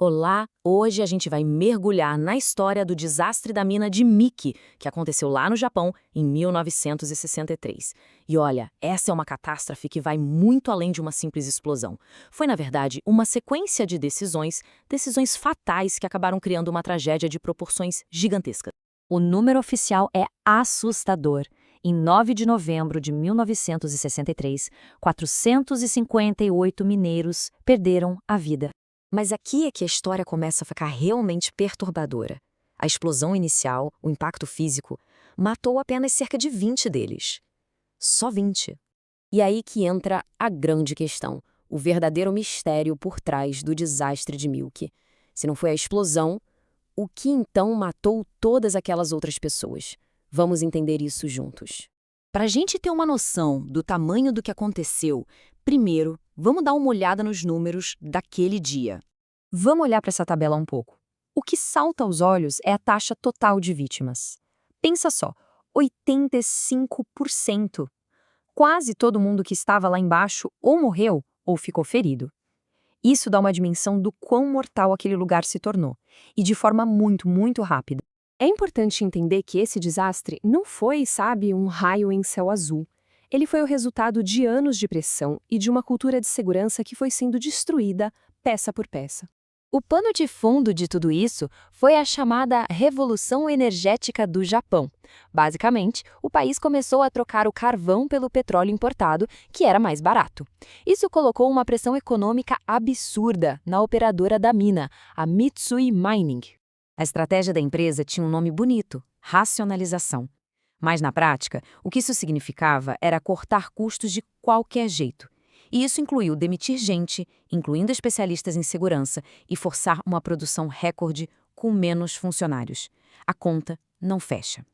Olá, hoje a gente vai mergulhar na história do desastre da mina de Miki, que aconteceu lá no Japão em 1963. E olha, essa é uma catástrofe que vai muito além de uma simples explosão. Foi, na verdade, uma sequência de decisões fatais que acabaram criando uma tragédia de proporções gigantescas. O número oficial é assustador. Em 9 de novembro de 1963, 458 mineiros perderam a vida. Mas aqui é que a história começa a ficar realmente perturbadora. A explosão inicial, o impacto físico, matou apenas cerca de 20 deles. Só 20. E aí que entra a grande questão, o verdadeiro mistério por trás do desastre de Milk. Se não foi a explosão, o que então matou todas aquelas outras pessoas? Vamos entender isso juntos. Para a gente ter uma noção do tamanho do que aconteceu, primeiro, vamos dar uma olhada nos números daquele dia. Vamos olhar para essa tabela um pouco. O que salta aos olhos é a taxa total de vítimas. Pensa só, 85%. Quase todo mundo que estava lá embaixo ou morreu ou ficou ferido. Isso dá uma dimensão do quão mortal aquele lugar se tornou, e de forma muito rápida. É importante entender que esse desastre não foi, um raio em céu azul. Ele foi o resultado de anos de pressão e de uma cultura de segurança que foi sendo destruída peça por peça. O pano de fundo de tudo isso foi a chamada Revolução Energética do Japão. Basicamente, o país começou a trocar o carvão pelo petróleo importado, que era mais barato. Isso colocou uma pressão econômica absurda na operadora da mina, a Mitsui Mining. A estratégia da empresa tinha um nome bonito: racionalização. Mas, na prática, o que isso significava era cortar custos de qualquer jeito. E isso incluiu demitir gente, incluindo especialistas em segurança, e forçar uma produção recorde com menos funcionários. A conta não fecha.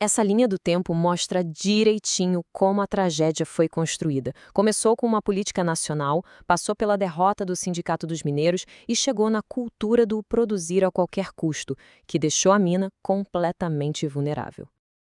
Essa linha do tempo mostra direitinho como a tragédia foi construída. Começou com uma política nacional, passou pela derrota do Sindicato dos Mineiros e chegou na cultura do produzir a qualquer custo, que deixou a mina completamente vulnerável.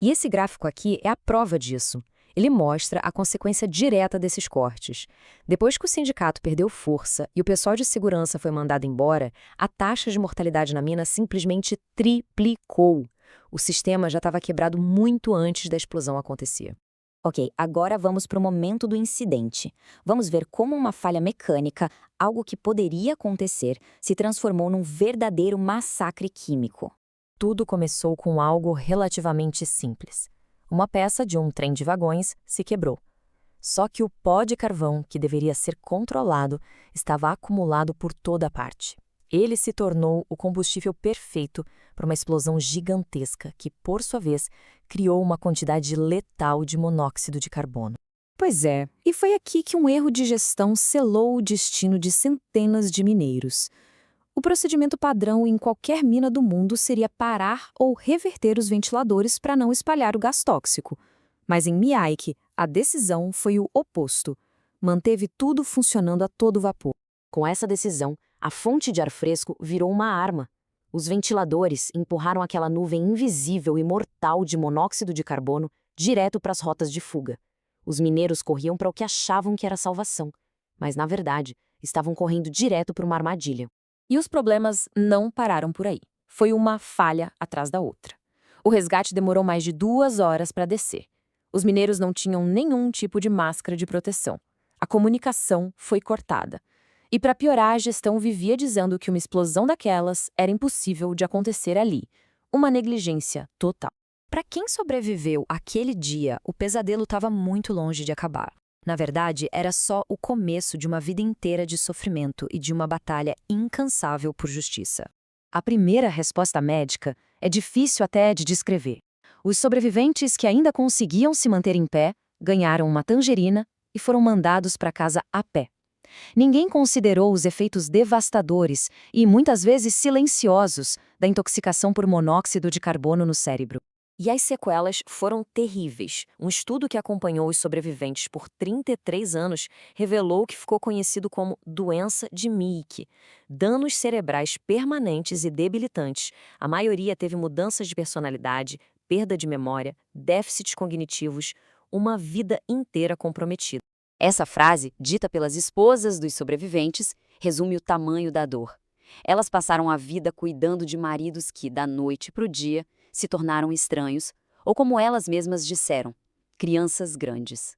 E esse gráfico aqui é a prova disso. Ele mostra a consequência direta desses cortes. Depois que o sindicato perdeu força e o pessoal de segurança foi mandado embora, a taxa de mortalidade na mina simplesmente triplicou. O sistema já estava quebrado muito antes da explosão acontecer. Ok, agora vamos para o momento do incidente. Vamos ver como uma falha mecânica, algo que poderia acontecer, se transformou num verdadeiro massacre químico. Tudo começou com algo relativamente simples. Uma peça de um trem de vagões se quebrou. Só que o pó de carvão, que deveria ser controlado, estava acumulado por toda parte. Ele se tornou o combustível perfeito para uma explosão gigantesca que, por sua vez, criou uma quantidade letal de monóxido de carbono. Pois é, e foi aqui que um erro de gestão selou o destino de centenas de mineiros. O procedimento padrão em qualquer mina do mundo seria parar ou reverter os ventiladores para não espalhar o gás tóxico. Mas em Miyake, a decisão foi o oposto. Manteve tudo funcionando a todo vapor. Com essa decisão, a fonte de ar fresco virou uma arma. Os ventiladores empurraram aquela nuvem invisível e mortal de monóxido de carbono direto para as rotas de fuga. Os mineiros corriam para o que achavam que era salvação, mas, na verdade, estavam correndo direto para uma armadilha. E os problemas não pararam por aí. Foi uma falha atrás da outra. O resgate demorou mais de 2 horas para descer. Os mineiros não tinham nenhum tipo de máscara de proteção. A comunicação foi cortada. E para piorar, a gestão vivia dizendo que uma explosão daquelas era impossível de acontecer ali. Uma negligência total. Para quem sobreviveu aquele dia, o pesadelo estava muito longe de acabar. Na verdade, era só o começo de uma vida inteira de sofrimento e de uma batalha incansável por justiça. A primeira resposta médica é difícil até de descrever. Os sobreviventes que ainda conseguiam se manter em pé ganharam uma tangerina e foram mandados para casa a pé. Ninguém considerou os efeitos devastadores e muitas vezes silenciosos da intoxicação por monóxido de carbono no cérebro. E as sequelas foram terríveis. Um estudo que acompanhou os sobreviventes por 33 anos revelou o que ficou conhecido como doença de Miyake. Danos cerebrais permanentes e debilitantes. A maioria teve mudanças de personalidade, perda de memória, déficits cognitivos, uma vida inteira comprometida. Essa frase, dita pelas esposas dos sobreviventes, resume o tamanho da dor. Elas passaram a vida cuidando de maridos que, da noite para o dia, se tornaram estranhos, ou como elas mesmas disseram, crianças grandes.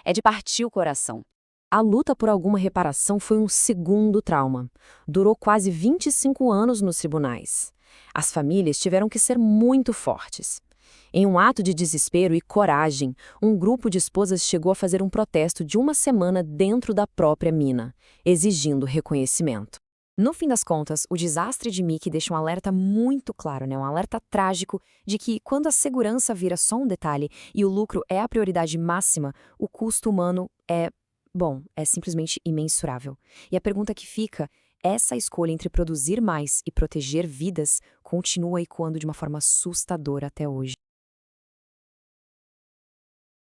É de partir o coração. A luta por alguma reparação foi um segundo trauma. Durou quase 25 anos nos tribunais. As famílias tiveram que ser muito fortes. Em um ato de desespero e coragem, um grupo de esposas chegou a fazer um protesto de uma semana dentro da própria mina, exigindo reconhecimento. No fim das contas, o desastre de Mickey deixa um alerta muito claro, um alerta trágico de que quando a segurança vira só um detalhe e o lucro é a prioridade máxima, o custo humano é simplesmente imensurável. E a pergunta que fica, essa escolha entre produzir mais e proteger vidas continua ecoando de uma forma assustadora até hoje.